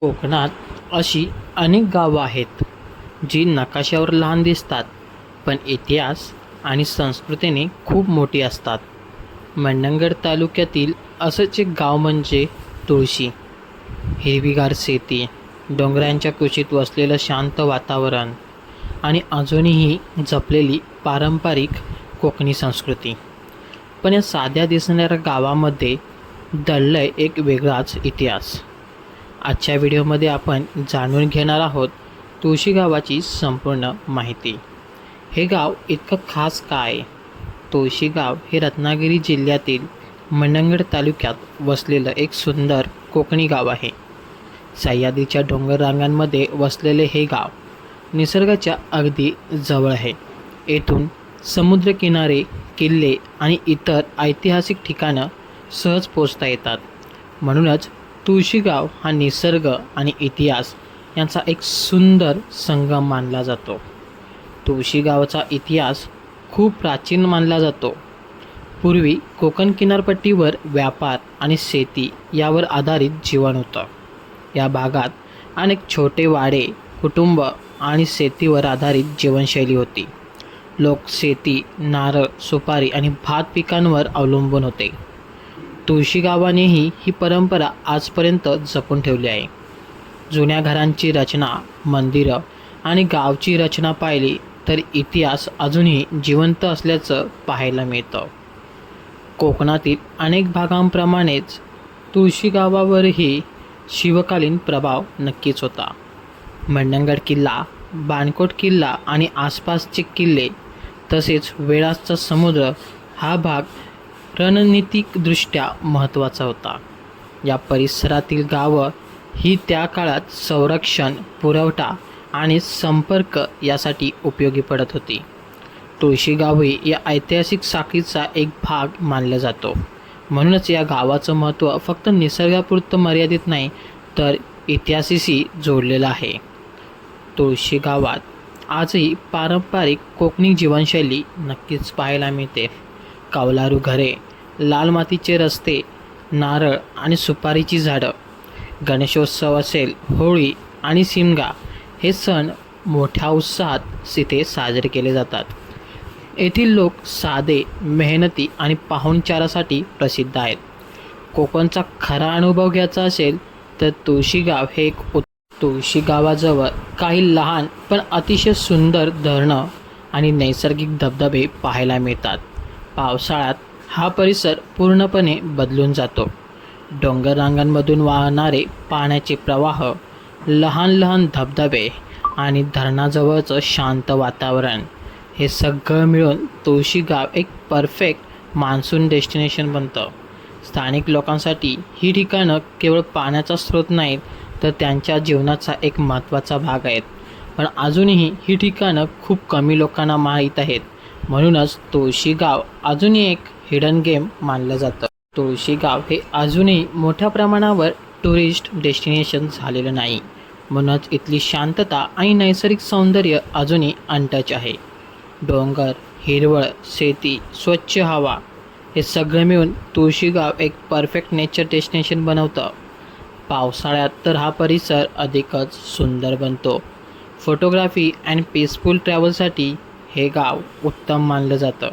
कोकणात अशी अनेक गावं आहेत जी नकाशावर लहान दिसतात पण इतिहास आणि संस्कृतीने खूप मोठी असतात. मंडणगड तालुक्यातील असंच एक गाव म्हणजे तुळशी. हिरवीगार शेती, डोंगरांच्या कुशीत वसलेलं शांत वातावरण आणि अजूनही जपलेली पारंपरिक कोकणी संस्कृती. पण या साध्या दिसणाऱ्या गावामध्ये दडलंय एक वेगळाच इतिहास. आजच्या व्हिडिओमध्ये आपण जाणून घेणार आहोत तुळशी गावाची संपूर्ण माहिती. हे गाव इतकं खास का आहे? तुळशी गाव हे रत्नागिरी जिल्ह्यातील मंडणगड तालुक्यात वसलेलं एक सुंदर कोकणी गाव आहे. सह्याद्रीच्या डोंगररांगांमध्ये वसलेले हे गाव निसर्गाच्या अगदी जवळ आहे. येथून समुद्रकिनारे, किल्ले आणि इतर ऐतिहासिक ठिकाणं सहज पोचता येतात. म्हणूनच तुळशी गाव हा निसर्ग आणि इतिहास यांचा एक सुंदर संगम मानला जातो. तुळशी गावाचा इतिहास खूप प्राचीन मानला जातो. पूर्वी कोकण किनारपट्टीवर व्यापार आणि शेती यावर आधारित जीवन होतं. या भागात अनेक छोटे वाडे, कुटुंब आणि शेतीवर आधारित जीवनशैली होती. लोक शेती, नारळ, सुपारी आणि भात पिकांवर अवलंबून होते. तुळशी गावानेही ही परंपरा आजपर्यंत जपून ठेवली आहे. जुन्या घरांची रचना, मंदिरं आणि गावची रचना पाहिली तर इतिहास अजूनही जिवंत असल्याचं पाहायला मिळतं. कोकणातील अनेक भागांप्रमाणेच तुळशी गावावरही शिवकालीन प्रभाव नक्कीच होता. मंडणगड किल्ला, बाणकोट किल्ला आणि आसपासचे किल्ले तसेच वेळाचा समुद्र हा भाग रणनीतिकदृष्ट्या महत्त्वाचा होता. या परिसरातील गावं ही त्या काळात संरक्षण, पुरवठा आणि संपर्क यासाठी उपयोगी पडत होती. तुळशी गावही या ऐतिहासिक साखळीचा एक भाग मानला जातो. म्हणूनच या गावाचं महत्त्व फक्त निसर्गापुरतं मर्यादित नाही तर इतिहासाशी जोडलेलं आहे. तुळशी गावात आजही पारंपरिक कोकणी जीवनशैली नक्कीच पाहायला मिळते. कौलारू घरे, लाल मातीचे रस्ते, नारळ आणि सुपारीची झाडं, गणेशोत्सव असेल, होळी आणि शिमगा हे सण मोठ्या उत्साहात इथे साजरे केले जातात. येथील लोक साधे, मेहनती आणि पाहुणचारासाठी प्रसिद्ध आहेत. कोकणचा खरा अनुभव घ्यायचा असेल तर तुळशी गाव हे एक तुळशी गावाजवळ काही लहान पण अतिशय सुंदर धरणं आणि नैसर्गिक धबधबे पाहायला मिळतात. पावसाळ्यात हा परिसर पूर्णपणे बदलून जातो. डोंगररांगांमधून वाहणारे पाण्याचे प्रवाह, लहान लहान धबधबे आणि धरणाजवळचं शांत वातावरण हे सगळं मिळून तुळशी गाव एक परफेक्ट मान्सून डेस्टिनेशन बनतं. स्थानिक लोकांसाठी ही ठिकाणं केवळ पाण्याचा स्रोत नाहीत तर त्यांच्या जीवनाचा एक महत्त्वाचा भाग आहेत. पण अजूनही ही ठिकाणं खूप कमी लोकांना माहीत आहेत. म्हणूनच तुळशी गाव अजूनही एक हिडन गेम मानलं जातं. तुळशी गाव हे अजूनही मोठ्या प्रमाणावर टुरिस्ट डेस्टिनेशन झालेलं नाही. म्हणूनच इथली शांतता आणि नैसर्गिक सौंदर्य अजूनही अनटच आहे. डोंगर, हिरवळ, शेती, स्वच्छ हवा हे सगळं मिळून तुळशी गाव एक परफेक्ट नेचर डेस्टिनेशन बनवतं. पावसाळ्यात तर हा परिसर अधिकच सुंदर बनतो. फोटोग्राफी अँड पीसफुल ट्रॅव्हलसाठी हे गाव उत्तम मानलं जातं.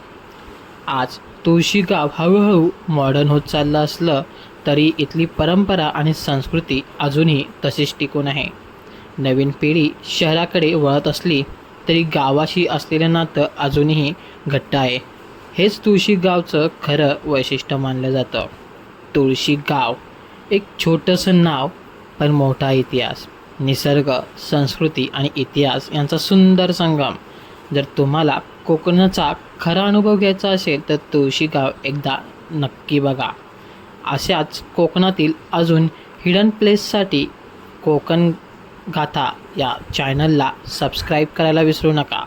आज तुळशी गाव हळूहळू मॉडर्न होत चाललं असलं तरी इथली परंपरा आणि संस्कृती अजूनही तशीच टिकून आहे. नवीन पिढी शहराकडे वळत असली तरी गावाशी असलेलं नातं अजूनही घट्ट आहे. हेच तुळशी गावचं खरं वैशिष्ट्य मानलं जातं. तुळशी गाव एक छोटंसं नाव पण मोठा इतिहास, निसर्ग, संस्कृती आणि इतिहास यांचा सुंदर संगम. जर तुम्हाला कोकणाचा खरा अनुभव घ्यायचा असेल तर तुळशी गाव एकदा नक्की बघा. अशाच कोकणातील अजून हिडन प्लेससाठी कोकण गाथा या चॅनलला सबस्क्राईब करायला विसरू नका.